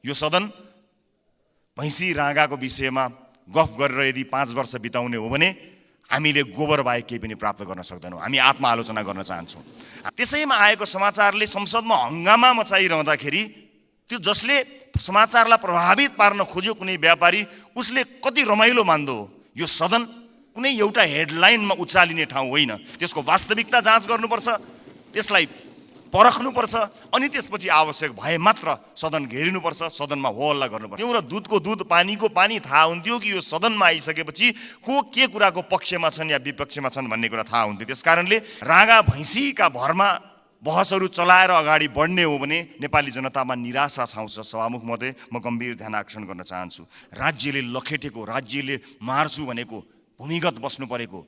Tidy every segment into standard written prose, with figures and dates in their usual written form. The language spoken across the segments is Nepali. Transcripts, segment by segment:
यो सदन भैँसी राँगाको विषयमा गफ गरेर यदि 5 वर्ष बिताउने हो भने हामीले गोबर बाहेक केही पनि प्राप्त गर्न सक्दैनौँ। हामी आत्मआलोचना गर्न चाहन्छौँ। त्यसैमा आएको समाचारले संसदमा हङ्गामा मचाइरहँदाखेरि त्यो जसले समाचारलाई प्रभावित पार्न खोज्यो कुनै व्यापारी, उसले कति रमाइलो मान्दो हो। यो सदन कुनै एउटा हेडलाइनमा उचालिने ठाउँ होइन। त्यसको वास्तविकता जाँच गर्नुपर्छ, त्यसलाई परख्नुपर्छ, अनि त्यसपछि आवश्यक भए मात्र सदन घेरिनुपर्छ, सदनमा हो हल्ला गर्नुपर्छ। त्यो र दुधको दुध पानीको पानी थाहा हुन्थ्यो कि यो सदनमा आइसकेपछि को के कुराको पक्षमा छन् या विपक्षमा छन् भन्ने कुरा थाहा हुन्थ्यो। त्यसकारणले राँगा भैँसीका भरमा बहसहरू चलाएर अगाडि बढ्ने हो भने नेपाली जनतामा निराशा छाउँछ। सभामुख महोदय, म गम्भीर ध्यान आकर्षण गर्न चाहन्छु। राज्यले लखेटेको, राज्यले मार्छु भनेको, भूमिगत बस्नु परेको,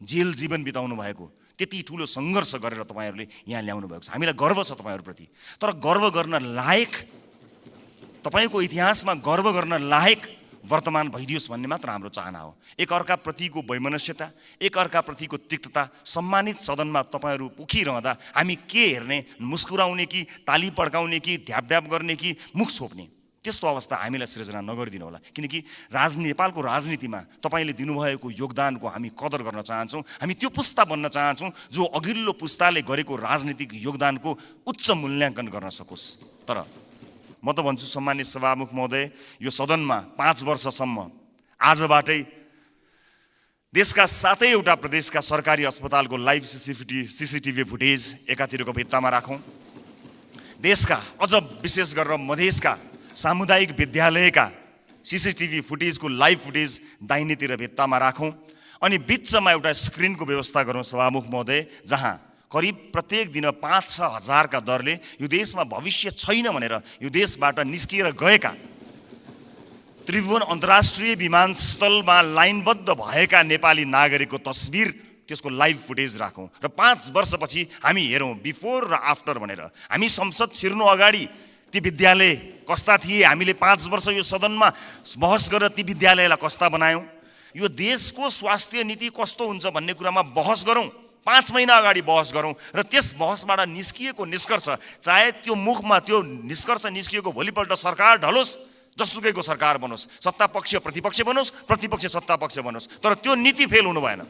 जेल जीवन बिताउनु भएको त्यति ठुलो सङ्घर्ष गरेर तपाईँहरूले यहाँ ल्याउनु भएको छ। हामीलाई गर्व छ तपाईँहरूप्रति। तर गर्व गर्न लायक, तपाईँको इतिहासमा गर्व गर्न लायक वर्तमान भइदियोस् भन्ने मात्र हाम्रो चाहना हो। एकअर्काप्रतिको वैमनस्यता, एकअर्काप्रतिको तिक्तता, सम्मानित सदनमा तपाईँहरू उखिरहँदा हामी के हेर्ने, मुस्कुराउने कि ताली पड्काउने कि ढ्यापढ्याप गर्ने कि मुख छोप्ने, त्यस्तो अवस्था हामीलाई सृजना नगरिदिनु होला। किनकि नेपालको राजनीतिमा तपाईँले दिनुभएको योगदानको हामी कदर गर्न चाहन्छौँ। हामी त्यो पुस्ता बन्न चाहन्छौँ जो अघिल्लो पुस्ताले गरेको राजनीतिक योगदानको उच्च मूल्याङ्कन गर्न सकोस्। तर म त भन्छु सम्मानित सभामुख महोदय, यो सदनमा 5 वर्षसम्म आजबाटै देशका 7वटा प्रदेशका सरकारी अस्पतालको लाइभ सीसीटीभी फुटेज एकातिरको भित्तामा राखौँ। देशका अझ विशेष गरेर मधेसका सामुदायिक विद्यालयका सीसीटीभी फुटेजको लाइभ फुटेज दाहिनेतिर भित्तामा राखौँ। अनि बिचमा एउटा स्क्रिनको व्यवस्था गरौँ सभामुख महोदय, जहाँ करिब प्रत्येक दिन 5-6 हजारका दरले यो देशमा भविष्य छैन भनेर यो देशबाट निस्किएर गएका, त्रिभुवन अन्तर्राष्ट्रिय विमानस्थलमा लाइनबद्ध भएका नेपाली नागरिकको तस्बिर, त्यसको लाइभ फुटेज राखौँ र 5 वर्षपछि हामी हेरौँ बिफोर र आफ्टर भनेर। हामी संसद छिर्नु अगाडि ती विद्यालय कस्ता थिए, हामीले 5 वर्ष यो सदनमा बहस गरेर ती विद्यालयलाई कस्ता बनायौँ, यो देशको स्वास्थ्य नीति कस्तो हुन्छ भन्ने कुरामा बहस गरौँ। 5 महिना अगाडि बहस गरौँ र त्यस बहसबाट निस्किएको निष्कर्ष, चाहे त्यो मुखमा त्यो निष्कर्ष निस्किएको भोलिपल्ट सरकार ढलोस्, जसुकैको सरकार बनोस्, सत्ता पक्ष प्रतिपक्ष बनोस्, प्रतिपक्ष सत्ता पक्ष बनोस्, तर त्यो नीति फेल हुनु भएन।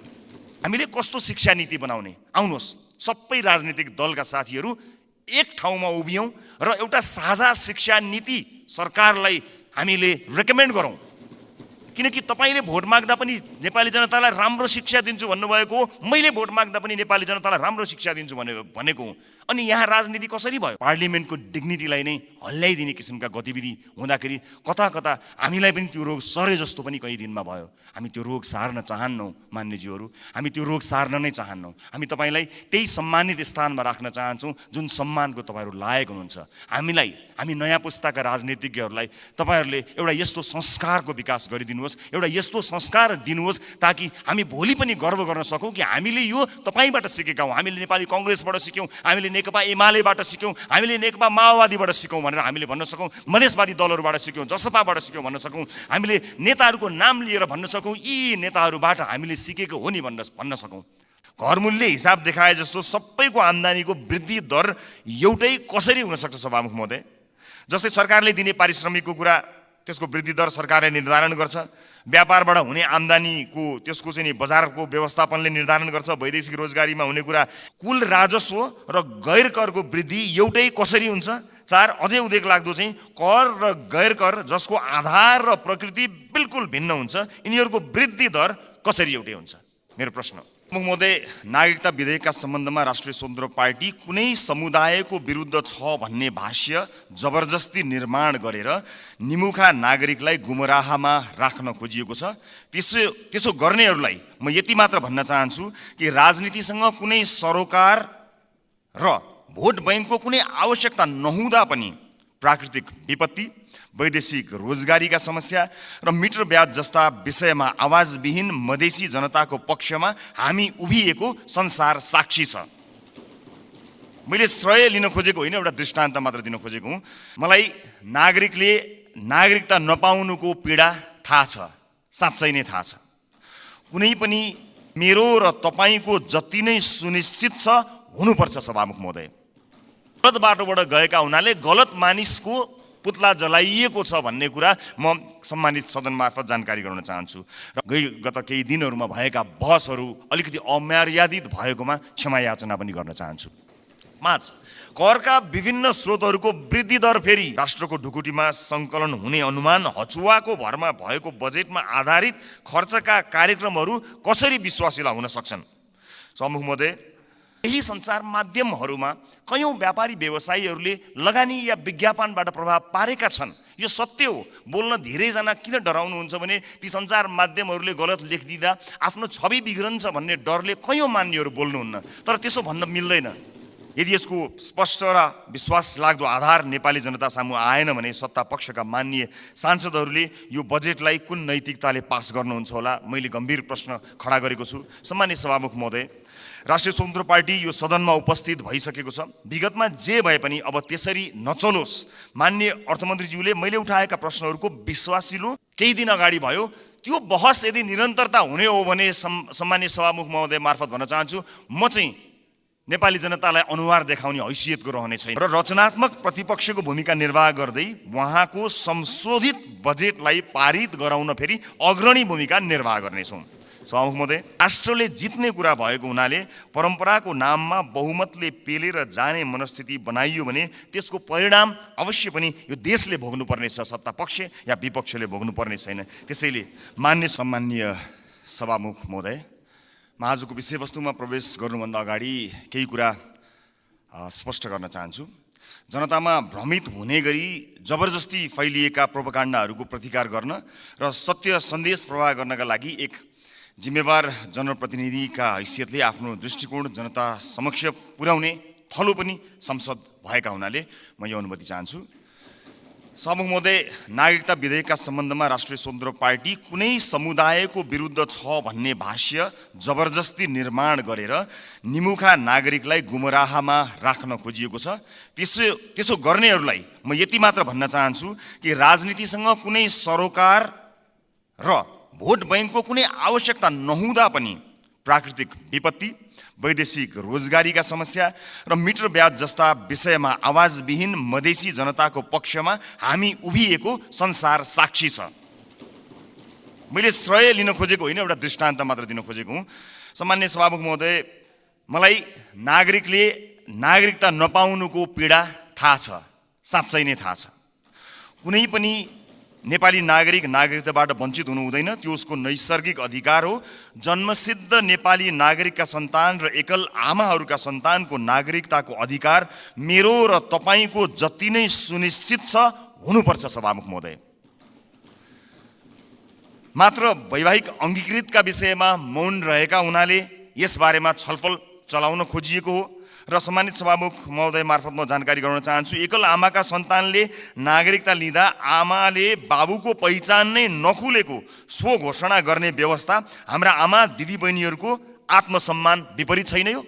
हामीले कस्तो शिक्षा नीति बनाउने, आउनुहोस् सबै राजनीतिक दलका साथीहरू एक ठाउँमा उभियौँ र एउटा साझा शिक्षा नीति सरकारलाई हामीले रेकमेन्ड गरौँ। किनकि तपाईँले भोट माग्दा पनि नेपाली जनतालाई राम्रो शिक्षा दिन्छु भन्नुभएको हो, मैले भोट माग्दा पनि नेपाली जनतालाई राम्रो शिक्षा दिन्छु भनेको हुँ। अनि यहाँ राजनीति कसरी भयो? पार्लिमेन्टको डिग्निटीलाई नै हल्लाइदिने किसिमका गतिविधि हुँदाखेरि कता कता हामीलाई पनि त्यो रोग सरे जस्तो पनि कहीँ दिनमा भयो। हामी त्यो रोग सार्न चाहन्नौँ मान्यज्यूहरू, हामी त्यो रोग सार्न नै चाहन्नौँ। हामी तपाईँलाई त्यही सम्मानित स्थानमा राख्न चाहन्छौँ जुन सम्मानको तपाईँहरू लायक हुनुहुन्छ। हामी नयाँ पुस्ताका राजनीतिज्ञहरूलाई तपाईँहरूले एउटा यस्तो संस्कारको विकास गरिदिनुहोस्, एउटा यस्तो संस्कार दिनुहोस् ताकि हामी भोलि पनि गर्व गर्न सकौँ कि हामीले यो तपाईँबाट सिकेका हौँ। हामीले नेपाली कङ्ग्रेसबाट सिक्यौँ, हामीले नेकपा एमालेबाट सिक्यौँ, हामीले नेकपा माओवादीबाट सिक्यौँ भनेर हामीले भन्न सकौँ, मधेसवादी दलहरूबाट सिक्यौँ, जसपाबाट सिक्यौँ भन्न सकौँ, हामीले नेताहरूको नाम लिएर भन्न सकौँ यी नेताहरूबाट हामीले सिकेको हो नि भन्न सकौँ। घर मूल्य हिसाब देखाए जस्तो सबैको आम्दानीको वृद्धि दर एउटै कसरी हुनसक्छ सभामुख महोदय? जस्तै सरकारले दिने पारिश्रमिकको कुरा, त्यसको वृद्धि दर सरकारले निर्धारण गर्छ। व्यापारबाट हुने आम्दानीको त्यसको चाहिँ बजारको व्यवस्थापनले निर्धारण गर्छ। वैदेशिक रोजगारीमा हुने कुरा, कुल राजस्व र गैर करको वृद्धि एउटै कसरी हुन्छ? 4 अझै उदेक लाग्दो चाहिँ कर र गैर कर जसको आधार र प्रकृति बिल्कुल भिन्न हुन्छ, यिनीहरूको वृद्धि दर कसरी एउटै हुन्छ? मेरो प्रश्न। महोदय, नागरिकता विधेयकका सम्बन्धमा राष्ट्रिय स्वतन्त्र पार्टी कुनै समुदायको विरुद्ध छ भन्ने भाष्य जबरजस्ती निर्माण गरेर निमुखा नागरिकलाई गुमराहमा राख्न खोजिएको छ। त्यसो गर्नेहरूलाई म यति मात्र भन्न चाहन्छु कि राजनीतिसँग कुनै सरोकार र भोट बैंकको कुनै आवश्यकता नहुँदा पनि प्राकृतिक विपत्ति, वैदेशिक रोजगारीका समस्या र मिटर ब्याज जस्ता विषयमा आवाजविहीन मधेसी जनताको पक्षमा हामी उभिएको संसार साक्षी छ। मैले श्रेय लिन खोजेको होइन, एउटा दृष्टान्त मात्र दिन खोजेको हुँ। मलाई नागरिकले नागरिकता नपाउनुको पीडा थाहा छ, साँच्चै नै थाहा छ। कुनै पनि मेरो र तपाईँको जति नै सुनिश्चित छ हुनुपर्छ सभामुख महोदय। गलत बाटोबाट गएका हुनाले गलत मानिसको पुतला जलाइएको छ भन्ने कुरा म सम्मानित सदन मार्फत जानकारी गराउन चाहन्छु र गत केही दिनहरूमा भएका बहसहरू अलिकति अमर्यादित भएकोमा क्षमा याचना पनि गर्न चाहन्छु। 5, करका विभिन्न स्रोतहरूको वृद्धि दर फेरि राष्ट्रको ढुकुटीमा सङ्कलन हुने अनुमान हचुवाको भरमा भएको बजेटमा आधारित खर्चका कार्यक्रमहरू कसरी विश्वासिला हुन सक्छन्? सभामुख महोदय, यही सञ्चार माध्यमहरूमा कयौं व्यापारी व्यवसायीहरूले लगानी या विज्ञापनबाट प्रभाव पारेका छन्। यो सत्य हो। बोल्न धेरैजना किन डराउनुहुन्छ भने ती सञ्चार माध्यमहरूले गलत लेखिदिँदा आफ्नो छवि बिग्रन्छ भन्ने डरले कयौं मान्यहरू बोल्नुहुन्न। तर त्यसो भन्न मिल्दैन। यदि यसको स्पष्ट र विश्वास लाग्दो आधार नेपाली जनता सामु आएन भने सत्ता पक्षका माननीय सांसदहरूले यो बजेटलाई कुन नैतिकताले पास गर्नुहुन्छ होला? मैले गम्भीर प्रश्न खडा गरेको छु। सम्मानित सभामुख महोदय, राष्ट्रिय स्वतन्त्र पार्टी यो सदनमा उपस्थित भइसकेको छ। विगतमा जे भए पनि अब त्यसरी नचलोस्। माननीय अर्थमन्त्रीज्यूले मैले उठाएका प्रश्नहरूको विश्वासिलो केही दिन अगाडि भयो। त्यो बहस यदि निरन्तरता हुने हो भने सम्मानित सभामुख महोदय मार्फत भन्न चाहन्छु, म चाहिँ नेपाली जनतालाई अनुहार देखाउने हैसियतको रहने छैन र रचनात्मक प्रतिपक्षको भूमिका निर्वाह गर्दै उहाँको संशोधित बजेटलाई पारित गराउन फेरि अग्रणी भूमिका निर्वाह गर्नेछौँ। सभामुख महोदय, राष्ट्रले जित्ने कुरा भएको हुनाले परम्पराको नाममा बहुमतले पेलेर जाने मनस्थिति बनाइयो भने त्यसको परिणाम अवश्य पनि यो देशले भोग्नुपर्नेछ, सत्ता पक्ष या विपक्षले भोग्नुपर्ने छैन। त्यसैले सम्माननीय सभामुख महोदय, म आजको विषयवस्तुमा प्रवेश गर्नुभन्दा अगाडि केही कुरा स्पष्ट गर्न चाहन्छु। जनतामा भ्रमित हुने गरी जबरजस्ती फैलिएका प्रोपागान्डाहरूको प्रतिकार गर्न र सत्य सन्देश प्रवाह गर्नका लागि एक जिम्मेवार जनप्रतिनिधिका हैसियतले आफ्नो दृष्टिकोण जनता समक्ष पुर्याउने थलो पनि संसद भएका हुनाले म यो अनुमति चाहन्छु। सभामुख महोदय, नागरिकता विधेयकका सम्बन्धमा राष्ट्रिय स्वतन्त्र पार्टी कुनै समुदायको विरुद्ध छ भन्ने भाष्य जबरजस्ती निर्माण गरेर निमुखा नागरिकलाई गुमराहमा राख्न खोजिएको छ। त्यसो गर्नेहरूलाई म यति मात्र भन्न चाहन्छु कि राजनीतिसँग कुनै सरोकार र भोट बैंकको कुनै आवश्यकता नहुँदा पनि प्राकृतिक विपत्ति, वैदेशिक रोजगारीका समस्या र मिटर ब्याज जस्ता विषयमा आवाजविहीन मधेसी जनताको पक्षमा हामी उभिएको संसार साक्षी छ। मैले श्रेय लिन खोजेको होइन, एउटा दृष्टान्त मात्र दिन खोजेको हुँ। सम्माननीय सभामुख महोदय, मलाई नागरिकले नागरिकता नपाउनुको पीडा थाहा छ, साँच्चै नै थाहा छ। कुनै पनि नेपाली नागरिक नागरिकताबाट वञ्चित हुनु हुँदैन, त्यो उसको नैसर्गिक अधिकार हो। जन्मसिद्ध नेपाली नागरिकका सन्तान र एकल आमाहरूका सन्तानको नागरिकताको अधिकार मेरो र तपाईँको जति नै सुनिश्चित छ हुनुपर्छ। सभामुख महोदय, मात्र वैवाहिक अङ्गीकृतका विषयमा मौन रहेका हुनाले यसबारेमा छलफल चलाउन खोजिएको हो र सम्मानित सभामुख महोदय मार्फत म जानकारी गराउन चाहन्छु। एकल आमाका सन्तानले नागरिकता लिँदा आमाले बाबुको पहिचान नै नखुलेको स्व घोषणा गर्ने व्यवस्था हाम्रा आमा दिदीबहिनीहरूको आत्मसम्मान विपरीत छैन? यो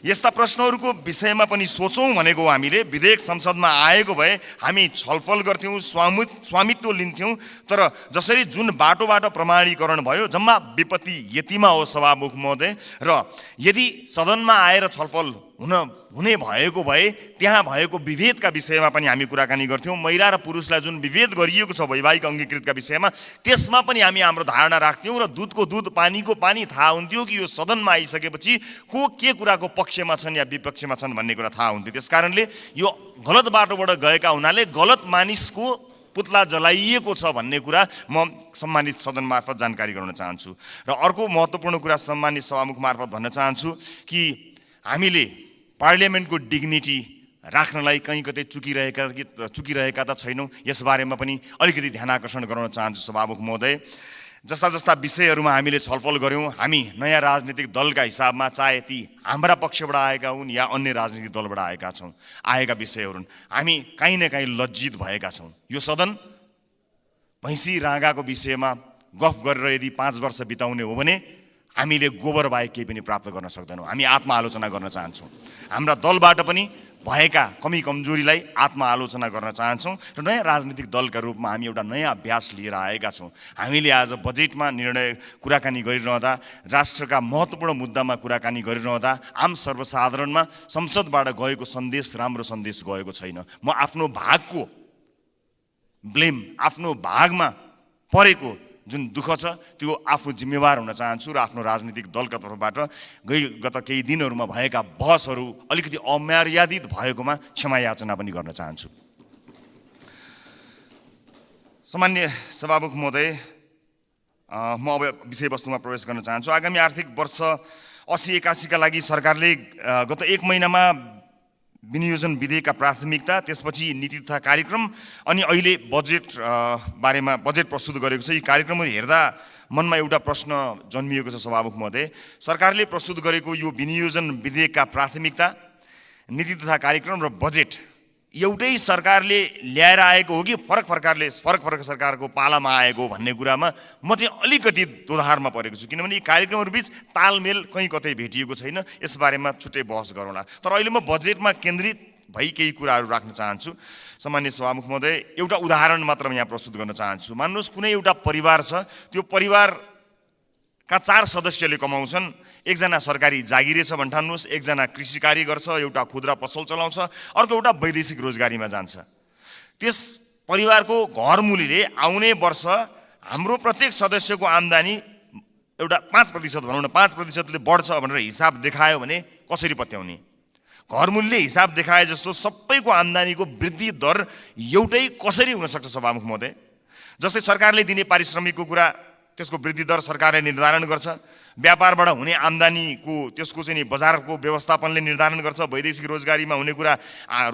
यस्ता प्रश्नहरूको विषयमा पनि सोचौँ भनेको हामीले। विधेयक संसदमा आएको भए हामी छलफल गर्थ्यौँ, स्वामित्व लिन्थ्यौँ। तर जसरी जुन बाटोबाट प्रमाणीकरण भयो जम्मा विपत्ति यतिमा हो सभामुख महोदय। र यदि सदनमा आएर छलफल हुने भएको भए त्यहाँ भएको विभेदका विषयमा पनि हामी कुराकानी गर्थ्यौँ। महिला र पुरुषलाई जुन विभेद गरिएको छ वैवाहिक अङ्गीकृतका विषयमा त्यसमा पनि हामी हाम्रो धारणा राख्थ्यौँ र दुधको दुध पानीको पानी थाहा हुन्थ्यो कि यो सदनमा आइसकेपछि को के कुराको पक्षमा छन् या विपक्षमा छन् भन्ने कुरा थाहा हुन्थ्यो। त्यसकारणले यो गलत बाटोबाट गएका हुनाले गलत मानिसको पुतला जलाइएको छ भन्ने कुरा म सम्मानित सदन मार्फत जानकारी गराउन चाहन्छु। र अर्को महत्त्वपूर्ण कुरा सम्मानित सभामुख मार्फत भन्न चाहन्छु कि हामीले पार्लियामेन्टको डिग्निटी राख्नलाई कहीँ कतै चुकिरहेका त छैनौँ, यसबारेमा पनि अलिकति ध्यान आकर्षण गराउन चाहन्छु। सभामुख महोदय, जस्ता हामीहरूले छलफल गऱ्यौँ, हामी नयाँ राजनीतिक दलका हिसाबमा चाहे ती हाम्रा पक्षबाट आएका हुन् या अन्य राजनीतिक दलबाट आएका विषयहरू हामी काहीँ न काहीँ लज्जित भएका छौँ। यो सदन भैँसी राँगाको विषयमा गफ गरेर यदि 5 वर्ष बिताउने हो भने हामीले गोबर बाहेक केही पनि प्राप्त गर्न सक्दैनौँ। हामी आत्मआलोचना गर्न चाहन्छौँ। हाम्रा दलबाट पनि भएका कमी कमजोरीलाई आत्मआलोचना गर्न चाहन्छौँ र नयाँ राजनीतिक दलका रूपमा हामी एउटा नयाँ अभ्यास लिएर आएका छौँ। हामीले आज बजेटमा कुराकानी गरिरहँदा, राष्ट्रका महत्त्वपूर्ण मुद्दामा कुराकानी गरिरहँदा आम सर्वसाधारणमा संसदबाट गएको सन्देश राम्रो सन्देश गएको छैन। म आफ्नो भागको ब्लेम, आफ्नो भागमा परेको जुन दुःख छ त्यो आफ्नो जिम्मेवार हुन चाहन्छु र आफ्नो राजनीतिक दलका तर्फबाट गत केही दिनहरूमा भएका बहसहरू अलिकति अमर्यादित भएकोमा क्षमा याचना पनि गर्न चाहन्छु। सामान्य सभामुख महोदय, म अब विषयवस्तुमा प्रवेश गर्न चाहन्छु। आगामी आर्थिक वर्ष 80-81 का लागि सरकारले गत 1 महिनामा विनियोजन विधेयकका प्राथमिकता, त्यसपछि नीति तथा कार्यक्रम अनि अहिले बजेट बारेमा बजेट प्रस्तुत गरेको छ। यी कार्यक्रमहरू हेर्दा मनमा एउटा प्रश्न जन्मिएको छ सभामुख महोदय। सरकारले प्रस्तुत गरेको यो विनियोजन विधेयकका प्राथमिकता, नीति तथा कार्यक्रम र बजेट एउटै सरकारले ल्याएर आएको हो कि फरक सरकारको पालामा आएको भन्ने कुरामा म चाहिँ अलिकति दोधारमा परेको छु। किनभने यी कार्यक्रमहरूबीच तालमेल कहीँ कतै भेटिएको छैन। यसबारेमा छुट्टै बहस गरौँला। तर अहिले म बजेटमा केन्द्रित भई केही कुराहरू राख्न चाहन्छु। सामान्य सभामुख महोदय, एउटा उदाहरण मात्र यहाँ प्रस्तुत गर्न चाहन्छु। मान्नुहोस् कुनै एउटा परिवार छ, त्यो परिवारका 4 सदस्यले कमाउँछन्। एकजना सरकारी जागिरे छ भन्ठान्नुहोस्, एकजना कृषि कार्य गर्छ, एउटा खुद्रा पसल चलाउँछ, अर्को एउटा वैदेशिक रोजगारीमा जान्छ। त्यस परिवारको घरमूलीले आउने वर्ष हाम्रो प्रत्येक सदस्यको आम्दानी एउटा 5% भनौँ न 5%ले बढ्छ भनेर हिसाब देखायो भने कसरी पत्याउने? घरमूलीले हिसाब देखाए जस्तो सबैको आम्दानीको वृद्धि दर एउटै कसरी हुन सक्छ सभामुख महोदय? जस्तै सरकारले दिने पारिश्रमिकको कुरा, त्यसको वृद्धि दर सरकारले निर्धारण गर्छ। व्यापारबाट हुने आम्दानीको त्यसको चाहिँ नि बजारको व्यवस्थापनले निर्धारण गर्छ। वैदेशिक रोजगारीमा हुने कुरा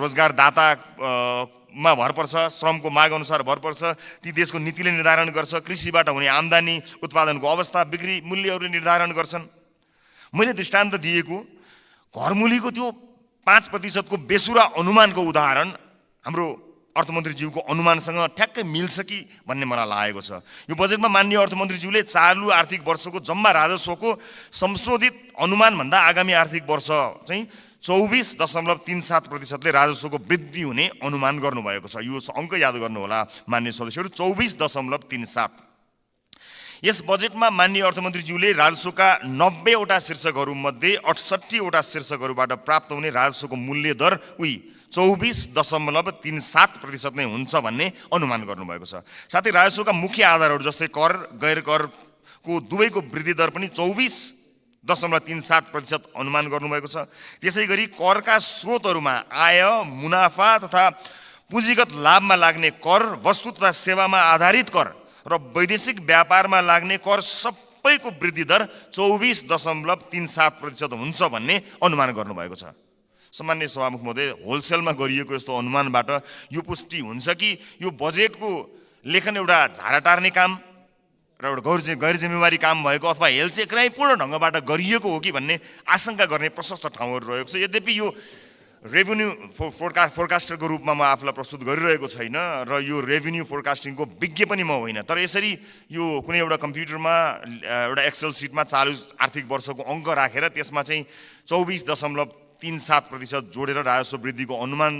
रोजगारदातामा भर पर्छ, श्रमको माग अनुसार भर पर्छ, ती देशको नीतिले निर्धारण गर्छ। कृषिबाट हुने आम्दानी, उत्पादनको अवस्था, बिक्री मूल्यहरूले निर्धारण गर्छन्। मैले दृष्टान्त दिएको घरमूलीको त्यो 5% को बेसुरा अनुमानको उदाहरण हाम्रो अर्थमन्त्रीज्यूको अनुमानसँग ठ्याक्कै मिल्छ कि भन्ने मलाई लागेको छ। यो बजेटमा माननीय अर्थमन्त्रीज्यूले चालु आर्थिक वर्षको जम्मा राजस्वको संशोधित अनुमानभन्दा आगामी आर्थिक वर्ष चाहिँ 24.37%ले राजस्वको वृद्धि हुने अनुमान गर्नुभएको छ। यो अङ्क याद गर्नुहोला माननीय सदस्यहरू, 24.37। यस बजेटमा माननीय अर्थमन्त्रीज्यूले राजस्वका 90 वटा शीर्षकहरूमध्ये 68 वटा शीर्षकहरूबाट प्राप्त हुने राजस्वको मूल्य दर 24.37% नै हुन्छ भन्ने अनुमान गर्नुभएको छ। साथै राजस्वका मुख्य आधारहरू जस्तै कर, गैर करको दुवैको वृद्धि दर पनि 24.37% अनुमान गर्नुभएको छ। त्यसै गरी करका स्रोतहरूमा आय, मुनाफा तथा पुँजीगत लाभमा लाग्ने कर, वस्तु तथा सेवामा आधारित कर र वैदेशिक व्यापारमा लाग्ने कर सबैको वृद्धि दर 24.37% हुन्छ भन्ने अनुमान गर्नुभएको छ। सामान्य सभामुख महोदय, होलसेलमा गरिएको यस्तो अनुमानबाट यो पुष्टि हुन्छ कि यो बजेटको लेखन एउटा झारा टार्ने काम र एउटा गैर जिम्मेवारी काम भएको अथवा हेलचेक्राइपूर्ण ढङ्गबाट गरिएको हो कि भन्ने आशंका गर्ने प्रशस्त ठाउँहरू रहेको छ। यद्यपि यो रेभेन्यू फोरकास्टरको रूपमा म आफूलाई प्रस्तुत गरिरहेको छैन र यो रेभेन्यू फोरकास्टिङको विज्ञ पनि म होइन। तर यसरी यो कुनै एउटा कम्प्युटरमा एउटा एक्सेल सिटमा चालु आर्थिक वर्षको अङ्क राखेर त्यसमा चाहिँ 24.37% जोडेर राजस्व वृद्धिको अनुमान,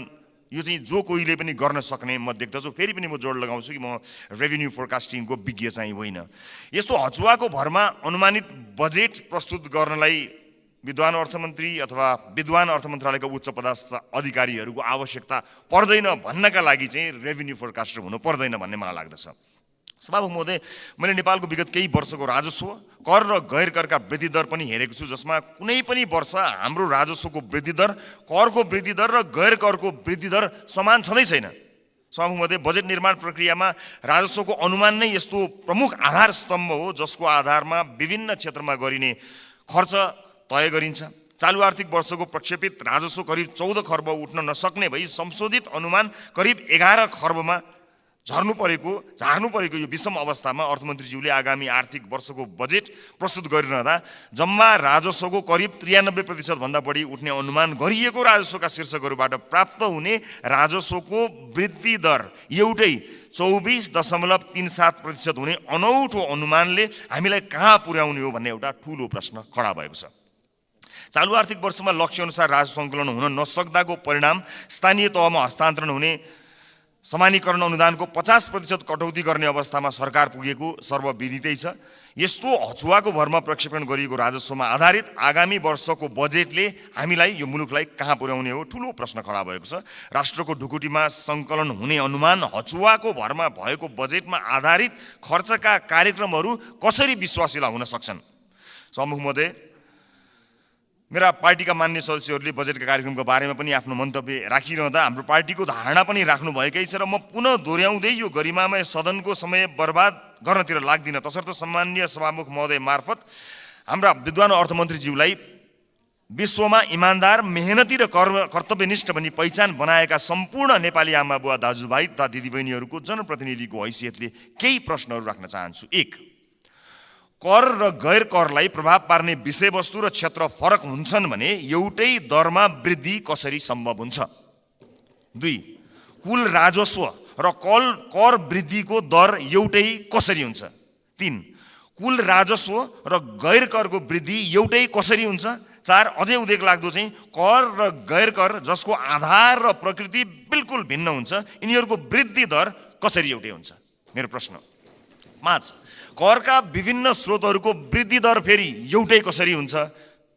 यो चाहिँ जो कोहीले पनि गर्न सक्ने म देख्दछु। फेरि पनि म जोड लगाउँछु कि म रेभेन्यू फोरकास्टिङको विज्ञ चाहिँ होइन। यस्तो हचुवाको भरमा अनुमानित बजेट प्रस्तुत गर्नलाई विद्वान अर्थमन्त्री अथवा विद्वान अर्थ मन्त्रालयका उच्च पदस्थ अधिकारीहरूको आवश्यकता पर्दैन भन्नका लागि चाहिँ रेभेन्यू फोरकास्टर हुनु पर्दैन भन्ने मलाई लाग्दछ। सभामुख महोदय, मैले नेपालको विगत केही वर्षको राजस्व, कर र गैर करका वृद्धि दर पनि हेरेको छु, जसमा कुनै पनि वर्ष हाम्रो राजस्वको वृद्धि दर, करको वृद्धि दर र गैर करको वृद्धि दर समान छँदै छैन। सभामुख महोदय, बजेट निर्माण प्रक्रियामा राजस्वको अनुमान नै यस्तो प्रमुख आधार स्तम्भ हो जसको आधारमा विभिन्न क्षेत्रमा गरिने खर्च तय गरिन्छ। चालु आर्थिक वर्षको प्रक्षेपित राजस्व करिब 14 खर्ब उठ्न नसक्ने भई संशोधित अनुमान करिब 11 खर्बमा झार्नु परेको यो विषम अवस्थामा अर्थमन्त्रीज्यूले आगामी आर्थिक वर्षको बजेट प्रस्तुत गरिरहँदा जम्मा राजस्वको करिब 93% भन्दा बढी उठ्ने अनुमान गरिएको राजस्वका शीर्षकहरूबाट प्राप्त हुने राजस्वको वृद्धि दर एउटै 24.37% हुने अनौठो अनुमानले हामीलाई कहाँ पुर्याउने हो भन्ने एउटा ठूलो प्रश्न खडा भएको छ। चालु आर्थिक वर्षमा लक्ष्य अनुसार राजस्व सङ्कलन हुन नसक्दाको परिणाम स्थानीय तहमा हस्तान्तरण हुने समानीकरण अनुदानको 50% कटौती गर्ने अवस्थामा सरकार पुगेको सर्वविदितै छ। यस्तो हचुवाको भरमा प्रक्षेपण गरिएको राजस्वमा आधारित आगामी वर्षको बजेटले हामीलाई यो मुलुकलाई कहाँ पुर्याउने हो ठुलो प्रश्न खडा भएको छ। राष्ट्रको ढुकुटीमा सङ्कलन हुने अनुमान हचुवाको भरमा भएको बजेटमा आधारित खर्चका कार्यक्रमहरू कसरी विश्वासिला हुन सक्छन्? सभामुख महोदय, मेरा पार्टीका मान्य सदस्यहरूले बजेटका कार्यक्रमको बारेमा पनि आफ्नो मन्तव्य राखिरहँदा हाम्रो पार्टीको धारणा पनि राख्नुभएकै छ र म पुनः दोहोऱ्याउँदै यो गरिमामय सदनको समय बर्बाद गर्नतिर लाग्दिनँ। तसर्थ सम्माननीय सभामुख महोदय मार्फत हाम्रा विद्वान अर्थमन्त्रीज्यूलाई विश्वमा इमान्दार, मेहनती र कर्तव्यनिष्ठ भनी पहिचान बनाएका सम्पूर्ण नेपाली आमा बुवा दाजुभाइ तथा दिदीबहिनीहरूको जनप्रतिनिधिको हैसियतले केही प्रश्नहरू राख्न चाहन्छु। 1, कर र गैर करलाई प्रभाव पार्ने विषयवस्तु र क्षेत्र फरक हुन्छन् भने एउटै दरमा वृद्धि कसरी सम्भव हुन्छ? 2, कुल राजस्व र कर वृद्धिको दर एउटै कसरी हुन्छ? 3, कुल राजस्व र गैर करको वृद्धि एउटै कसरी हुन्छ? 4, अझै उदेक लाग्दो चाहिँ कर र गैर कर जसको आधार र प्रकृति बिल्कुल भिन्न हुन्छ, यिनीहरूको वृद्धि दर कसरी एउटै हुन्छ? मेरो प्रश्न। 5, करका विभिन्न स्रोतहरूको वृद्धि दर फेरि एउटै कसरी हुन्छ?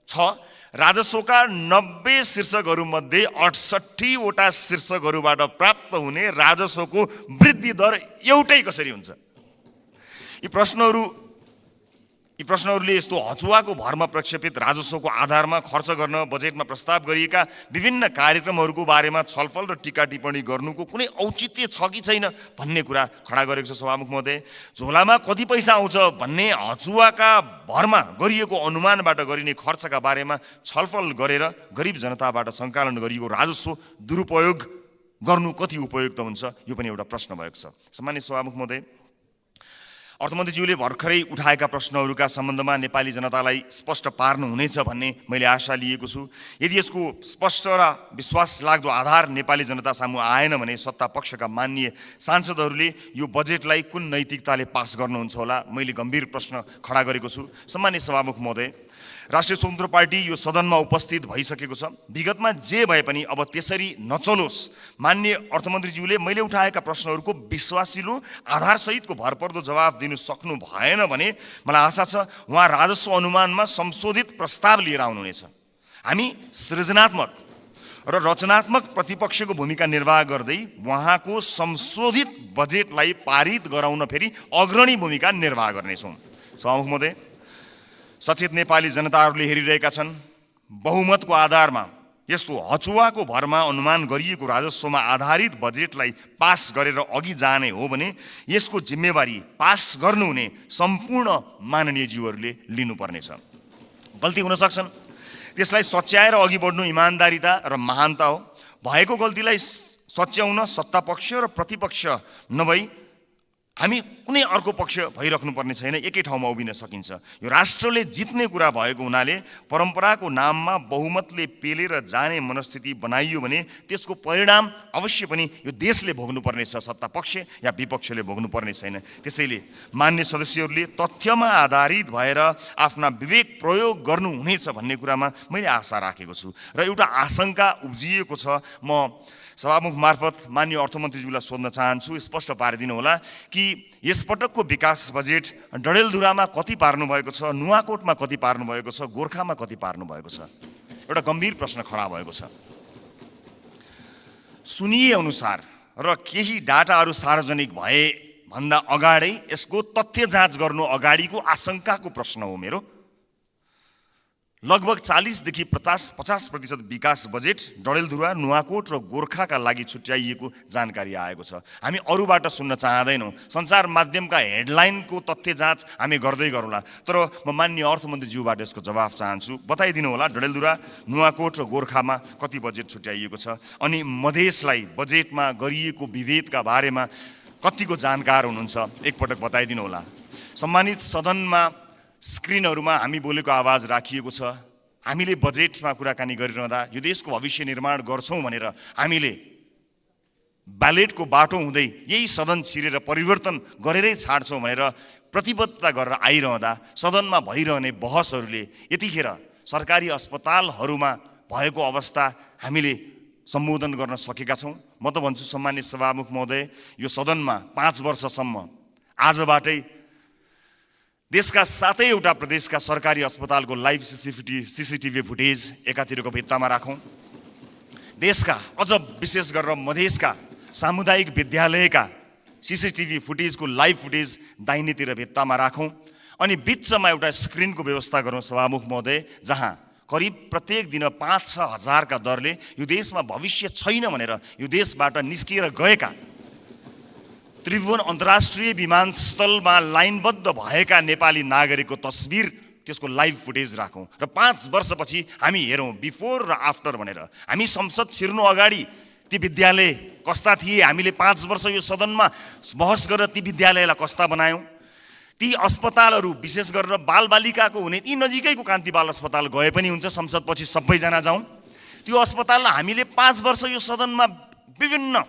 6, राजस्वका 90 शीर्षकहरूमध्ये 68 वटा शीर्षकहरूबाट प्राप्त हुने राजस्वको वृद्धि दर एउटै कसरी हुन्छ? यी प्रश्नहरूले यस्तो हचुवाको भरमा प्रक्षेपित राजस्वको आधारमा खर्च गर्न बजेटमा प्रस्ताव गरिएका विभिन्न कार्यक्रमहरूको बारेमा छलफल र टीका टिप्पणी गर्नुको कुनै औचित्य छ कि छैन भन्ने कुरा खडा गरेको छ। सभामुख महोदय, झोलामा कति पैसा आउँछ भन्ने हचुवाका भरमा गरिएको अनुमानबाट गरिने खर्चका बारेमा छलफल गरेर गरिब जनताबाट सङ्कलन गरिएको राजस्व दुरुपयोग गर्नु कति उपयुक्त हुन्छ, यो पनि एउटा प्रश्न भएको छ। सम्मानित सभामुख महोदय, अर्थमन्त्रीज्यूले भर्खरै उठाएका प्रश्नहरूका सम्बन्धमा नेपाली जनतालाई स्पष्ट पार्नुहुनेछ भन्ने मैले आशा लिएको छु। यदि यसको स्पष्ट र विश्वास लाग्दो आधार नेपाली जनता सामु आएन भने सत्ता पक्षका माननीय सांसदहरूले यो बजेटलाई कुन नैतिकताले पास गर्नुहुन्छ होला, मैले गम्भीर प्रश्न खडा गरेको छु। सम्मानित सभामुख महोदय, राष्ट्रिय स्वतन्त्र पार्टी यो सदनमा उपस्थित भइसकेको छ। विगतमा जे भए पनि अब त्यसरी नचलोस्। माननीय अर्थमन्त्रीज्यूले मैले उठाएका प्रश्नहरूको विश्वासिलो आधारसहितको भरपर्दो जवाब दिनु सक्नु भएन भने मलाई आशा छ उहाँ राजस्व अनुमानमा संशोधित प्रस्ताव लिएर आउनुहुनेछ। हामी सृजनात्मक र रचनात्मक प्रतिपक्षको भूमिका निर्वाह गर्दै उहाँको संशोधित बजेटलाई पारित गराउन फेरि अग्रणी भूमिका निर्वाह गर्नेछौँ। सभामुख महोदय, सचेत नेपाली जनताहरूले हेरिरहेका छन्। बहुमतको आधारमा यस्तो हचुवाको भरमा अनुमान गरिएको राजस्वमा आधारित बजेटलाई पास गरेर अघि जाने हो भने यसको जिम्मेवारी पास गर्नुहुने सम्पूर्ण माननीयज्यूहरूले लिनुपर्नेछ। गल्ती हुन सक्छन्, त्यसलाई सच्याएर अघि बढ्नु इमान्दारिता र महानता हो। भएको गल्तीलाई सच्याउन सत्तापक्ष र प्रतिपक्ष नभई हामी कुनै अर्को पक्ष भइराख्नु पर्ने छैन, एकै ठाउँमा उभिन सकिन्छ। यो राष्ट्रले जित्ने कुरा भएको हुनाले परम्पराको नाममा बहुमतले पेलेर जाने मनस्थिति बनाइयो भने त्यसको परिणाम अवश्य पनि यो देशले भोग्नुपर्ने छ, सत्ता पक्ष या विपक्षले भोग्नुपर्ने छैन। त्यसैले मान्य सदस्यहरूले तथ्यमा आधारित भएर आफ्ना विवेक प्रयोग गर्नुहुनेछ भन्ने कुरामा मैले आशा राखेको छु र एउटा आशंका उब्जिएको छ। म सभामुख मार्फत माननीय अर्थमन्त्रीज्यूलाई सोध्न चाहन्छु, स्पष्ट पारिदिनु होला कि यसपटकको विकास बजेट डडेलधुरामा कति पार्नु भएको छ, नुवाकोटमा कति पार्नु भएको छ, गोर्खामा कति पार्नु भएको छ? एउटा गम्भीर प्रश्न खडा भएको छ। सुनिए अनुसार र केही डाटाहरू सार्वजनिक भए भन्दा अगाडै यसको तथ्य जाँच गर्नु अगाडिको आशंकाको प्रश्न हो मेरो। लगभग 40देखि 50% विकास बजेट डडेलधुरा, नुवाकोट र गोर्खाका लागि छुट्याइएको जानकारी आएको छ। हामी अरूबाट सुन्न चाहँदैनौँ। सञ्चार माध्यमका हेडलाइनको तथ्य जाँच हामी गर्दै गरौँला, तर म माननीय अर्थमन्त्रीज्यूबाट यसको जवाफ चाहन्छु। बताइदिनु होला डडेलधुरा, नुवाकोट र गोर्खामा कति बजेट छुट्याइएको छ, अनि मधेसलाई बजेटमा गरिएको विभेदका बारेमा कतिको जानकार हुनुहुन्छ, एकपटक बताइदिनु होला। सम्मानित सदनमा स्क्रिनहरूमा हामी बोलेको आवाज राखिएको छ। हामीले बजेटमा कुराकानी गरिरहँदा यो देशको भविष्य निर्माण गर्छौँ भनेर हामीले ब्यालेटको बाटो हुँदै यही सदन छिरेर परिवर्तन गरेरै छाड्छौँ भनेर प्रतिबद्धता गरेर आइरहँदा सदनमा भइरहने बहसहरूले यतिखेर सरकारी अस्पतालहरूमा भएको अवस्था हामीले सम्बोधन गर्न सकेका छौँ। म त भन्छु सम्मानित सभामुख महोदय, यो सदनमा 5 वर्षसम्म आजबाटै देशका 7वटा प्रदेशका सरकारी अस्पतालको लाइभ सीसीटीभी फुटेज एकातिरको भित्तामा राखौँ। देशका अझ विशेष गरेर मधेसका सामुदायिक विद्यालयका सीसीटीभी फुटेजको लाइभ फुटेज दाहिनेतिर भित्तामा राखौँ। अनि बिचमा एउटा स्क्रिनको व्यवस्था गरौँ सभामुख महोदय, जहाँ करिब प्रत्येक दिन 5-6 हजारका दरले यो देशमा भविष्य छैन भनेर यो देशबाट निस्किएर गएका त्रिभुवन अन्तर्राष्ट्रिय विमानस्थलमा लाइनबद्ध भएका नेपाली नागरिकको तस्बिर, त्यसको लाइभ फुटेज राखौँ र 5 वर्षपछि हामी हेरौँ बिफोर र आफ्टर भनेर। हामी संसद छिर्नु अगाडि ती विद्यालय कस्ता थिए, हामीले 5 वर्ष यो सदनमा बहस गरेर ती विद्यालयलाई कस्ता बनायौँ। ती अस्पतालहरू विशेष गरेर बालबालिकाको हुने ती नजिकैको कान्ति बाल अस्पताल गए पनि हुन्छ, संसदपछि सबैजना जाउँ। त्यो अस्पताललाई हामीले 5 वर्ष यो सदनमा विभिन्न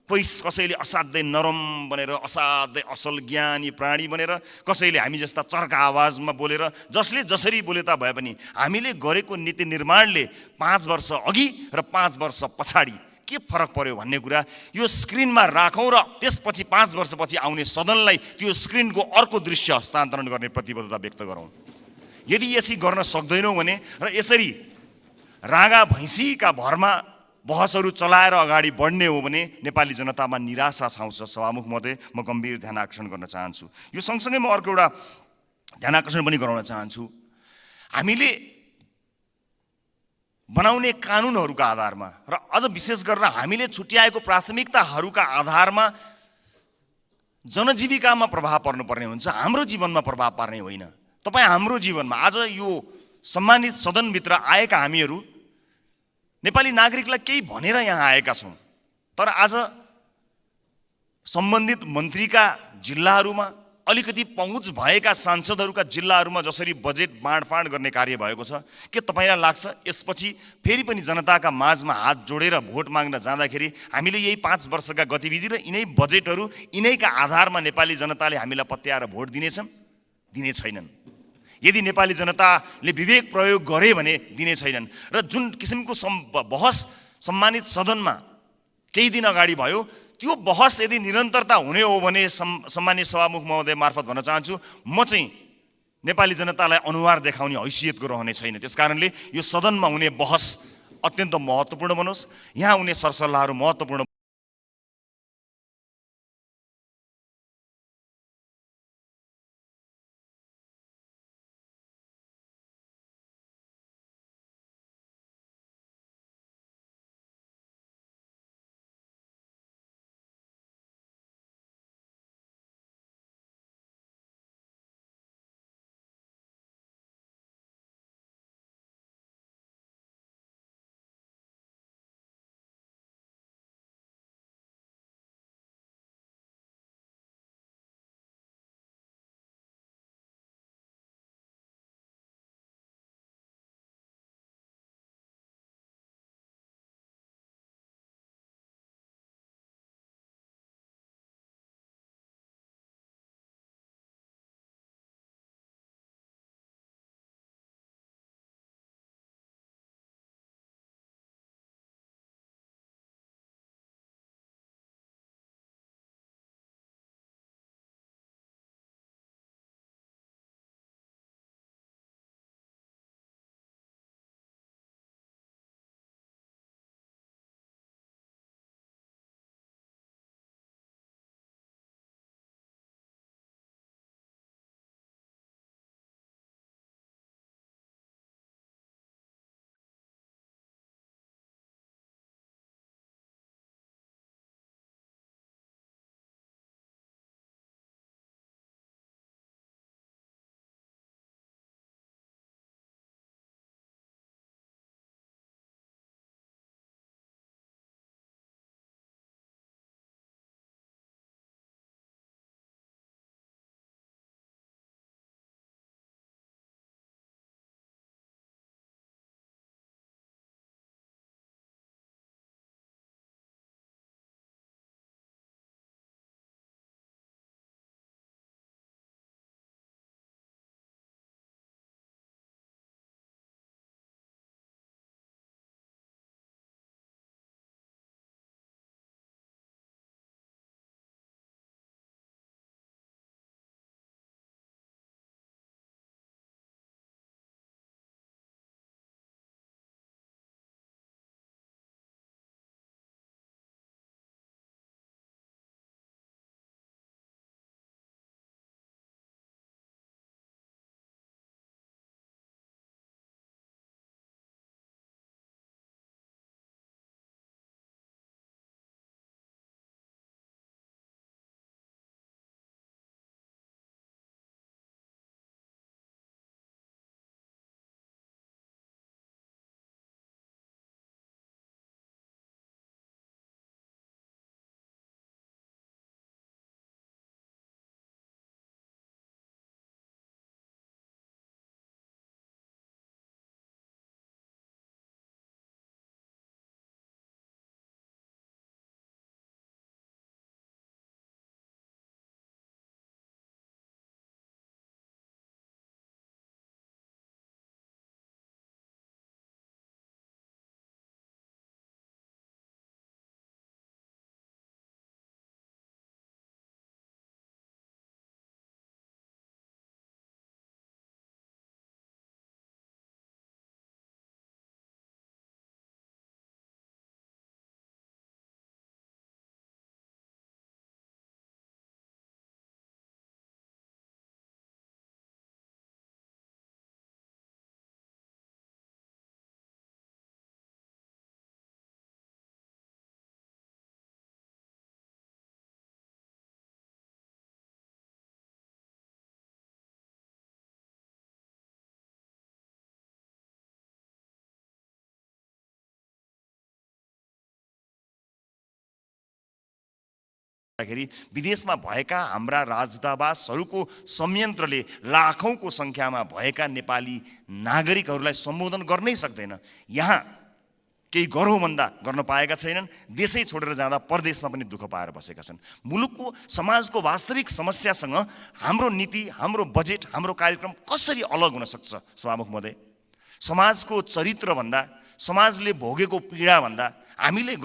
कोही कसैले असाध्यै नरम बनेर असाध्यै असल ज्ञानी प्राणी बनेर, कसैले हामी जस्ता चर्का आवाजमा बोलेर, जसले जसरी बोले ता भए पनि हामीले गरेको नीति निर्माणले 5 वर्ष अघि र 5 वर्ष पछाडि के फरक पर्यो भन्ने कुरा यो स्क्रिनमा राखौँ र त्यसपछि 5 वर्षपछि आउने सदनलाई त्यो स्क्रिनको अर्को दृश्य हस्तान्तरण गर्ने प्रतिबद्धता व्यक्त गरौँ। यदि यसरी गर्न सक्दैनौँ भने र यसरी रागा भैँसीका भरमा बहसहरू चलाएर अगाडि बढ्ने हो भने नेपाली जनतामा निराशा छाउँछ। सभामुख महोदय, म गम्भीर ध्यान आकर्षण गर्न चाहन्छु। यो सँगसँगै म अर्को एउटा ध्यान आकर्षण पनि गराउन चाहन्छु। हामीले बनाउने कानुनहरूका आधारमा र अझ विशेष गरेर हामीले छुट्याएको प्राथमिकताहरूका आधारमा जनजीविकामा प्रभाव पर्नुपर्ने हुन्छ, हाम्रो जीवनमा प्रभाव पार्ने होइन। तपाईँ हाम्रो जीवनमा आज यो सम्मानित सदनभित्र आएका हामीहरू नेपाली नागरिकलाई केही भनेर यहाँ आएका छौँ, तर आज सम्बन्धित मन्त्रीका जिल्लाहरूमा अलिकति पहुँच भएका सांसदहरूका जिल्लाहरूमा जसरी बजेट बाँडफाँड गर्ने कार्य भएको छ, के तपाईँलाई लाग्छ यसपछि फेरि पनि जनताका माझमा हात जोडेर भोट माग्न जाँदाखेरि हामीले यही 5 वर्षका गतिविधि र यिनै बजेटहरू यिनैका आधारमा नेपाली जनताले हामीलाई पत्याएर भोट दिनेछन्? दिने छैनन्। यदि नेपाली जनताले विवेक प्रयोग गरे भने दिने छैनन्। र जुन किसिमको बहस सम्मानित सदनमा केही दिन अगाडि भयो, त्यो बहस यदि निरन्तरता हुने हो भने सम्मानित सभामुख महोदय मार्फत भन्न चाहन्छु, म चाहिँ नेपाली जनतालाई अनुहार देखाउने हैसियतको रहने छैन। त्यसकारणले यो सदनमा हुने बहस अत्यन्त महत्त्वपूर्ण बनोस्, यहाँ हुने सरसल्लाहहरू महत्त्वपूर्ण विदेशमा भएका हाम्रा राजदूतावासहरूको संयन्त्रले लाखौंको संख्यामा भएका नेपाली नागरिकहरूलाई सम्बोधन गर्नै सक्दैन। यहाँ केही गरौँ भन्दा गर्न पाएका छैनन्। देशै छोडेर जाँदा परदेशमा पनि दुःख पाएर बसेका छन्। मुलुकको समाजको वास्तविक समस्यासँग हाम्रो नीति, हाम्रो बजेट, हाम्रो कार्यक्रम कसरी अलग हुन सक्छ? सभामुख महोदय, समाजको चरित्र भन्दा, समाजले भोगेको पीडा भन्दा हामीले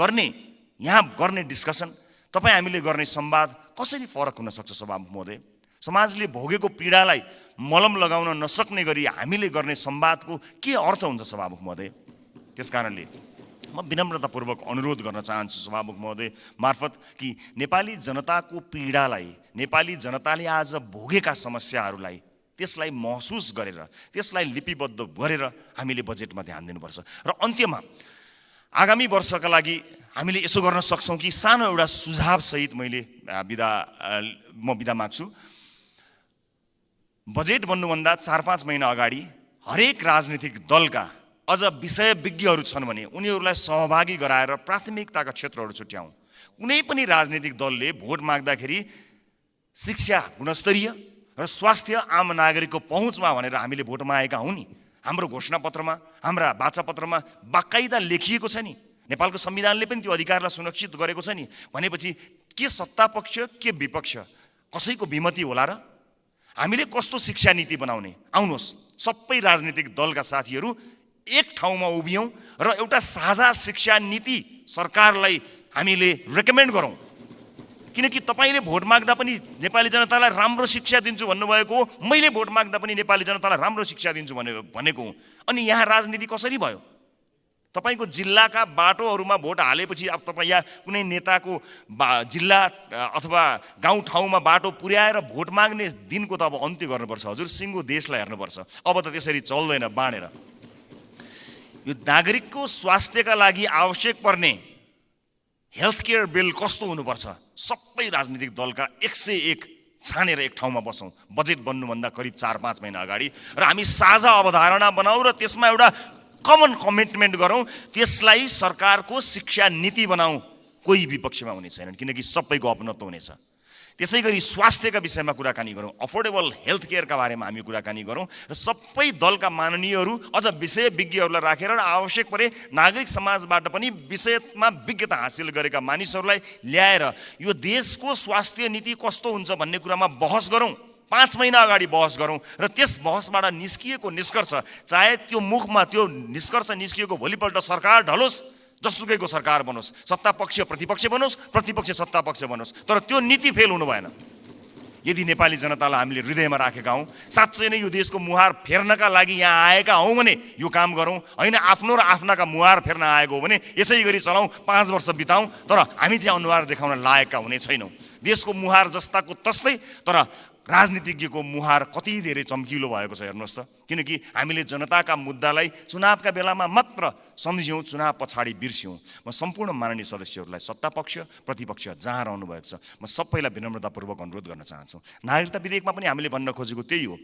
यहाँ गर्ने डिस्कसन, तपाईँ हामीले गर्ने संवाद कसरी फरक हुन सक्छ? सभामुख महोदय, समाजले भोगेको पीडालाई मलम लगाउन नसक्ने गरी हामीले गर्ने संवादको के अर्थ हुन्छ? सभामुख महोदय, त्यसकारणले म विनम्रतापूर्वक अनुरोध गर्न चाहन्छु सभामुख महोदय मार्फत कि नेपाली जनताको पीडालाई, नेपाली जनताले आज भोगेका समस्याहरूलाई त्यसलाई महसुस गरेर, त्यसलाई लिपिबद्ध गरेर हामीले बजेटमा ध्यान दिनुपर्छ। र अन्त्यमा आगामी वर्षका लागि हामीले यसो गर्न सक्छौँ कि सानो एउटा सुझाव सहित म बिदा माग्छु। बजेट बन्नुभन्दा 4-5 महिना अगाडि हरेक राजनीतिक दलका अझ विषयविज्ञहरू छन् भने उनीहरूलाई सहभागी गराएर प्राथमिकताका क्षेत्रहरू छुट्याउँ। कुनै पनि राजनीतिक दलले भोट माग्दाखेरि शिक्षा गुणस्तरीय र स्वास्थ्य आम नागरिकको पहुँचमा भनेर हामीले भोट मागेका हौँ नि। हाम्रो घोषणापत्रमा, हाम्रा वाचापत्रमा बाकाइदा लेखिएको छ नि। नेपालको संविधानले पनि त्यो अधिकारलाई सुरक्षित गरेको छ नि। भनेपछि के सत्तापक्ष के विपक्ष कसैको विमति होला र? हामीले कस्तो शिक्षा नीति बनाउने? आउनुहोस् सबै राजनीतिक दलका साथीहरू एक ठाउँमा उभियौँ र एउटा साझा शिक्षा नीति सरकारलाई हामीले रेकमेन्ड गरौँ। किनकि तपाईँले भोट माग्दा पनि नेपाली जनतालाई राम्रो शिक्षा दिन्छु भन्नुभएको हो, मैले भोट माग्दा पनि नेपाली जनतालाई राम्रो शिक्षा दिन्छु भनेको हुँ। अनि यहाँ राजनीति कसरी भयो? तपाईँको जिल्लाका बाटोहरूमा भोट हालेपछि अब तपाईँ यहाँ कुनै नेताको जिल्ला अथवा गाउँठाउँमा बाटो पुर्याएर भोट माग्ने दिनको त अब अन्त्य गर्नुपर्छ हजुर। सिङ्गो देशलाई हेर्नुपर्छ। अब त त्यसरी चल्दैन बाँडेर। यो नागरिकको स्वास्थ्यका लागि आवश्यक पर्ने हेल्थ केयर बिल कस्तो हुनुपर्छ? सबै राजनीतिक दलका 101 छानेर एक ठाउँमा बसौँ बजेट बन्नुभन्दा करिब 4-5 महिना अगाडि र हामी साझा अवधारणा बनाऊ र त्यसमा एउटा कमन कमिटमेन्ट गरौँ। त्यसलाई सरकारको शिक्षा नीति बनाऊ। कोही विपक्षमा हुने छैनन् किनकि सबैको अपनत्व हुनेछ। त्यसै गरी स्वास्थ्यका विषयमा कुराकानी गरौँ, अफोर्डेबल हेल्थ केयरका बारेमा हामी कुराकानी गरौँ र सबै दलका माननीयहरू अझ विषयविज्ञहरूलाई राखेर र आवश्यक परे नागरिक समाजबाट पनि विषयमा विज्ञता हासिल गरेका मानिसहरूलाई ल्याएर यो देशको स्वास्थ्य नीति कस्तो हुन्छ भन्ने कुरामा बहस गरौँ। 5 महिना अगाडि बहस गरौँ र त्यस बहसबाट निस्किएको निष्कर्ष, चाहे त्यो मुखमा त्यो निष्कर्ष निस्किएको भोलिपल्ट सरकार ढलोस्, जसुकैको सरकार बनोस्, सत्तापक्ष प्रतिपक्ष बनोस्, प्रतिपक्ष सत्तापक्ष बनोस्, तर त्यो नीति फेल हुनु भएन। यदि नेपाली जनतालाई हामीले हृदयमा राखेका हौँ, साँच्चै नै यो देशको मुहार फेर्नका लागि यहाँ आएका हौँ भने यो काम गरौँ। होइन आफ्नो र आफ्नाका मुहार फेर्न आएको हो भने यसै गरी चलाउँ, 5 वर्ष बिताउँ, तर हामी चाहिँ अनुहार देखाउन लायकका हुने छैनौँ। देशको मुहार जस्ताको तस्तै, तर राजनीतिज्ञको मुहार कति धेरै चम्किलो भएको छ हेर्नुहोस् त। किनकि हामीले जनताका मुद्दालाई चुनावका बेलामा मात्र सम्झ्यौँ, चुनाव पछाडि बिर्स्यौँ। म सम्पूर्ण माननीय सदस्यहरूलाई सत्तापक्ष प्रतिपक्ष जहाँ रहनु भएको छ म सबैलाई विनम्रतापूर्वक अनुरोध गर्न चाहन्छु। नागरिकता विधेयकमा पनि हामीले भन्न खोजेको त्यही हो।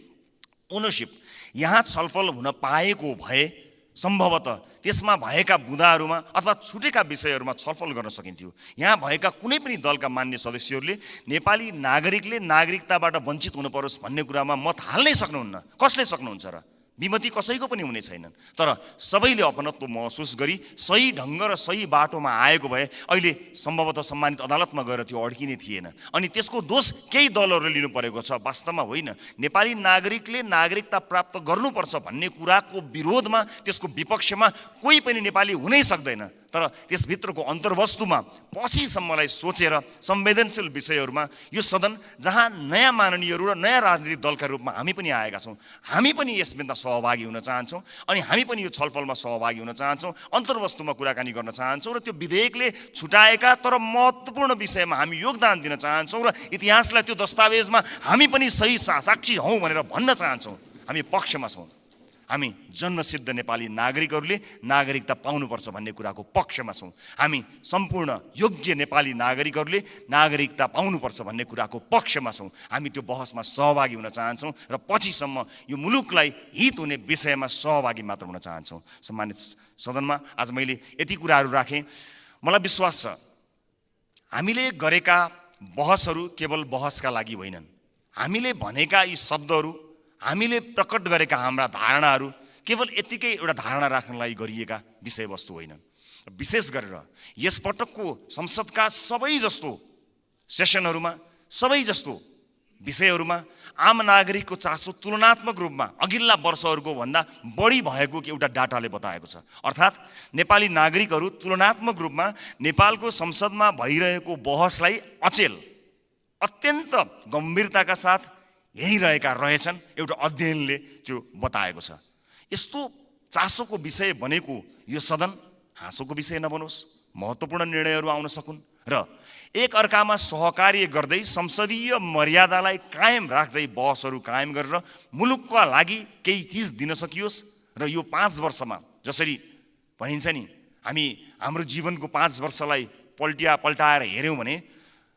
ओनरसिप यहाँ छलफल हुन पाएको भए सम्भवतः त्यसमा भएका बुँदाहरूमा अथवा छुटेका विषयहरूमा छलफल गर्न सकिन्थ्यो। यहाँ भएका कुनै पनि दलका मान्य सदस्यहरूले नेपाली नागरिकले नागरिकताबाट वञ्चित हुनु परोस् भन्ने कुरामा मत हाल्नै सक्नुहुन्न। कसले सक्नुहुन्छ र? विमति कसैको पनि हुने छैनन्। तर सबैले अपनत्व महसुस गरी सही ढङ्ग र सही बाटोमा आएको भए अहिले सम्भवतः सम्मानित अदालतमा गएर त्यो अड्किने थिएन। अनि त्यसको दोष केही दलहरूले लिनु परेको छ, वास्तवमा होइन। नेपाली नागरिकले नागरिकता प्राप्त गर्नुपर्छ भन्ने कुराको विरोधमा, त्यसको विपक्षमा कोही पनि नेपाली हुनै सक्दैन। तर त्यसभित्रको अन्तर्वस्तुमा पछिसम्मलाई सोचेर संवेदनशील विषयहरूमा यो सदन जहाँ नयाँ माननीयहरू र नयाँ राजनीतिक दलका रूपमा हामी पनि आएका छौँ, हामी पनि यसमा सहभागी हुन चाहन्छौँ अनि हामी पनि यो छलफलमा सहभागी हुन चाहन्छौँ, अन्तर्वस्तुमा कुराकानी गर्न चाहन्छौँ र त्यो विधेयकले छुटाएका तर महत्त्वपूर्ण विषयमा हामी योगदान दिन चाहन्छौँ र इतिहासलाई त्यो दस्तावेजमा हामी पनि सही साक्षी हौँ भनेर भन्न चाहन्छौँ। हामी पक्षमा छौँ। हामी जन्मसिद्ध नेपाली नागरिकहरूले नागरिकता पाउनुपर्छ भन्ने कुराको पक्षमा छौँ। हामी सम्पूर्ण योग्य नेपाली नागरिकहरूले नागरिकता पाउनुपर्छ भन्ने कुराको पक्षमा छौँ। हामी त्यो बहसमा सहभागी हुन चाहन्छौँ र पछिसम्म यो मुलुकलाई हित हुने विषयमा सहभागी मात्र हुन चाहन्छौँ। सम्मानित सदनमा आज मैले यति कुराहरू राखेँ। मलाई विश्वास छ हामीले गरेका बहसहरू केवल बहसका लागि होइनन्। हामीले भनेका यी शब्दहरू, हामीले प्रकट गरेका हाम्रा धारणाहरू केवल यतिकै एउटा धारणा राख्नलाई गरिएका विषयवस्तु होइनन्। विशेष गरेर यसपटकको संसदका सबै जस्तो सेसनहरूमा, सबै जस्तो विषयहरूमा आम नागरिकको चासो तुलनात्मक रूपमा अघिल्ला वर्षहरूको भन्दा बढी भएको एउटा डाटाले बताएको छ। अर्थात् नेपाली नागरिकहरू तुलनात्मक रूपमा नेपालको संसदमा भइरहेको बहसलाई अचेल, अत्यन्त गम्भीरताका साथ हेरिरहेका रहेछन्, एउटा अध्ययनले त्यो बताएको छ। यस्तो चासोको विषय बनेको यो सदन हाँसोको विषय नबनोस्, महत्त्वपूर्ण निर्णयहरू आउन सकुन् र एक अर्कामा सहकार्य गर्दै संसदीय मर्यादालाई कायम राख्दै बहसहरू कायम गरेर मुलुकका लागि केही चिज दिन सकियोस्। र यो 5 वर्षमा जसरी भनिन्छ नि, हामी हाम्रो जीवनको 5 वर्षलाई पल्टाएर हेऱ्यौँ भने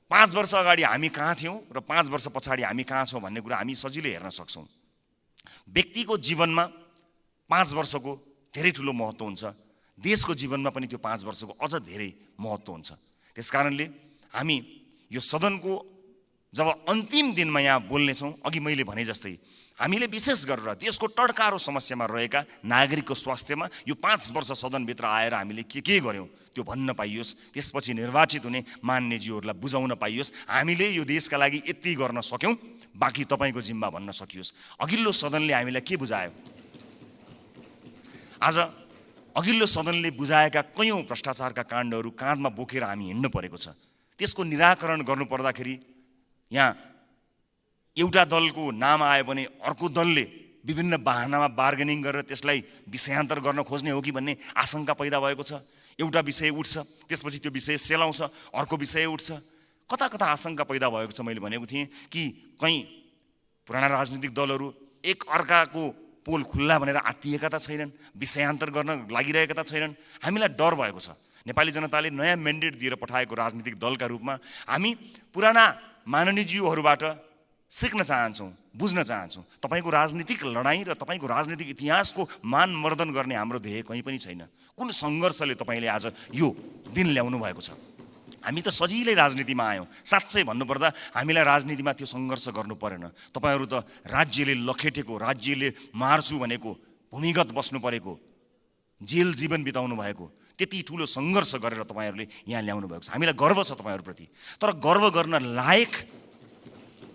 5 वर्ष अगाडि हामी कहाँ थियौँ र 5 वर्ष पछाडि हामी कहाँ छौँ भन्ने कुरा हामी सजिलै हेर्न सक्छौँ। व्यक्तिको जीवनमा 5 वर्षको धेरै ठुलो महत्त्व हुन्छ, देशको जीवनमा पनि त्यो 5 वर्षको अझ धेरै महत्त्व हुन्छ। त्यसकारणले हामी यो सदनको जब अन्तिम दिनमा यहाँ बोल्नेछौँ, अघि मैले भने जस्तै हामीले विशेष गरेर देशको टड्कारो समस्यामा रहेका नागरिकको स्वास्थ्यमा यो 5 वर्ष सदनभित्र आएर हामीले के गर्यौँ त्यो भन्न पाइयोस्। त्यसपछि निर्वाचित हुने मान्यज्यूहरूलाई बुझाउन पाइयोस् हामीले यो देशका लागि यति गर्न सक्यौँ, बाँकी तपाईँको जिम्मा भन्न सकियोस्। अघिल्लो सदनले हामीलाई के बुझायो? आज अघिल्लो सदनले बुझाएका कयौँ भ्रष्टाचारका काण्डहरू काँधमा बोकेर हामी हिँड्नु परेको छ। त्यसको निराकरण गर्नु पर्दाखेरि यहाँ एउटा दलको नाम आयो भने अर्को दलले विभिन्न बाहनामा बार्गेनिङ गरेर त्यसलाई विषयान्तर गर्न खोज्ने हो कि भन्ने आशंका पैदा भएको छ। एउटा विषय उठ्छ, त्यसपछि त्यो विषय सेलाउँछ, अर्को विषय उठ्छ। कता कता आशंका पैदा भएको छ। मैले भनेको थिएँ कि कहीँ पुराना राजनीतिक दलहरू एक अर्काको पोल खुल्ला भनेर आत्तिएका त छैनन्, विषयान्तर गर्न लागिरहेका त छैनन्। हामीलाई डर भएको छ। नेपाली जनताले नयाँ म्यान्डेट दिएर पठाएको राजनीतिक दलका रूपमा हामी पुराना माननीयज्यूहरूबाट सिक्न चाहन्छौँ, बुझ्न चाहन्छौँ। तपाईँको राजनीतिक लडाइँ र तपाईँको राजनीतिक इतिहासको मानमर्दन गर्ने हाम्रो ध्येय कहीँ पनि छैन। कुन सङ्घर्षले तपाईँले आज यो दिन ल्याउनु भएको छ? हामी त सजिलै राजनीतिमा आयौँ। साँच्चै भन्नुपर्दा हामीलाई राजनीतिमा त्यो सङ्घर्ष गर्नु परेन। तपाईँहरू त राज्यले लखेटेको, राज्यले मार्छु भनेको, भूमिगत बस्नु परेको, जेल जीवन बिताउनु भएको त्यति ठुलो सङ्घर्ष गरेर तपाईँहरूले यहाँ ल्याउनु भएको छ। हामीलाई गर्व छ तपाईँहरूप्रति। तर गर्व गर्न लायक,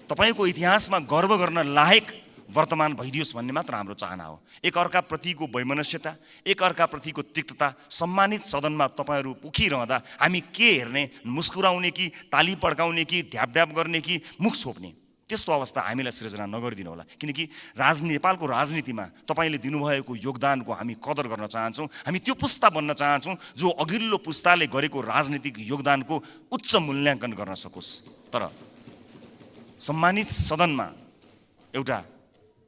तपाईँको इतिहासमा गर्व गर्न लायक वर्तमान भइदियोस् भन्ने मात्र हाम्रो चाहना हो। एक अर्काप्रतिको वैमनस्यता, एक अर्काप्रतिको तिक्तता सम्मानित सदनमा तपाईँहरू उखिरहँदा हामी के हेर्ने? मुस्कुराउने कि ताली पड्काउने कि ढ्याप गर्ने कि मुख छोप्ने? त्यस्तो अवस्था हामीलाई सृजना नगरिदिनु होला। किनकि नेपालको राजनीतिमा तपाईँले दिनुभएको योगदानको हामी कदर गर्न चाहन्छौँ। हामी त्यो पुस्ता बन्न चाहन्छौँ जो अघिल्लो पुस्ताले गरेको राजनीतिक योगदानको उच्च मूल्याङ्कन गर्न सकोस्। तर सम्मानित सदनमा एउटा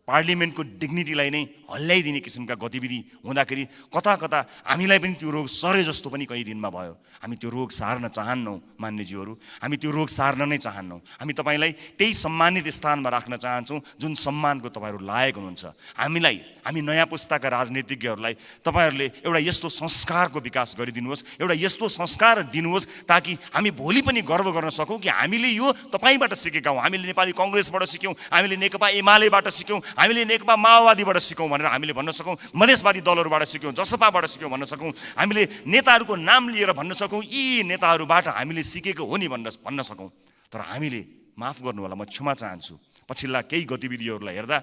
पार्लिमेन्टको डिग्निटीलाई नै हल्लाइदिने किसिमका गतिविधि हुँदाखेरि कता कता हामीलाई पनि त्यो रोग सरे जस्तो पनि कहीँ दिनमा भयो। हामी त्यो रोग सार्न चाहन्नौँ मान्यज्यूहरू, हामी त्यो रोग सार्न नै चाहन्नौँ। हामी तपाईँलाई त्यही सम्मानित स्थानमा राख्न चाहन्छौँ जुन सम्मानको तपाईँहरू लायक हुनुहुन्छ। हामी नयाँ पुस्ताका राजनीतिज्ञहरूलाई तपाईँहरूले एउटा यस्तो संस्कारको विकास गरिदिनुहोस्, एउटा यस्तो संस्कार दिनुहोस् ताकि हामी भोलि पनि गर्व गर्न सकौँ कि हामीले यो तपाईँबाट सिकेका हौँ। हामीले नेपाली कङ्ग्रेसबाट सिक्यौँ, हामीले नेकपा एमालेबाट सिक्यौँ, हामीले नेकपा माओवादीबाट सिक्यौँ भनेर हामीले भन्न सकौँ, मधेसवादी दलहरूबाट सिक्यौँ, जसपाबाट सिक्यौँ भन्न सकौँ, हामीले नेताहरूको नाम लिएर भन्न सकौँ यी नेताहरूबाट हामीले सिकेको हो नि भन्न सकौँ। तर हामीले, माफ गर्नु होला, म क्षमा चाहन्छु, पछिल्ला केही गतिविधिहरूलाई हेर्दा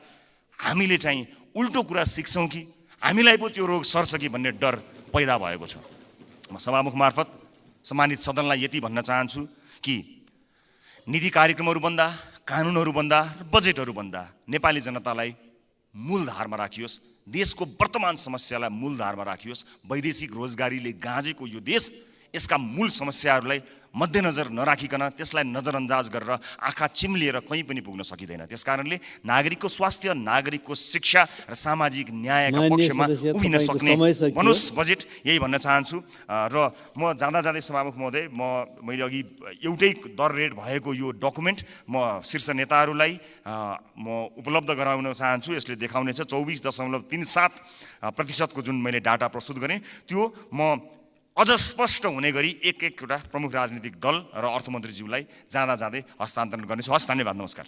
हामीले चाहिँ उल्टो कुरा सिक्छौँ कि हामीलाई पो त्यो रोग सर्छ कि भन्ने डर पैदा भएको छ। म सभामुख मार्फत सम्मानित सदनलाई यति भन्न चाहन्छु कि नीति कार्यक्रमहरू बन्दा, कानुनहरू बन्दा, बजेटहरू बन्दा नेपाली जनतालाई मूलधारमा राखियोस्, देशको वर्तमान समस्यालाई मूलधारमा राखियोस्। वैदेशिक रोजगारीले गाँजेको यो देश यसका मूल समस्याहरूलाई मध्यनजर नराखिकन त्यसलाई नजरअन्दाज गरेर आँखा चिम्लिएर कहीँ पनि पुग्न सकिँदैन। त्यसकारणले नागरिकको स्वास्थ्य, नागरिकको शिक्षा र सामाजिक न्यायका पक्षमा उभिन सक्ने बनोस् बजेट, यही भन्न चाहन्छु। र म जाँदै सभामुख महोदय, मैले अघि एउटै दर रेट भएको यो डकुमेन्ट म शीर्ष नेताहरूलाई म उपलब्ध गराउन चाहन्छु। यसले देखाउनेछ 24.37% जुन मैले डाटा प्रस्तुत गरेँ त्यो म अझ स्पष्ट हुने गरी एक एकवटा प्रमुख राजनीतिक दल र अर्थमन्त्रीज्यूलाई जाँदा जाँदै हस्तान्तरण गर्नेछु। हस्, धन्यवाद, नमस्कार।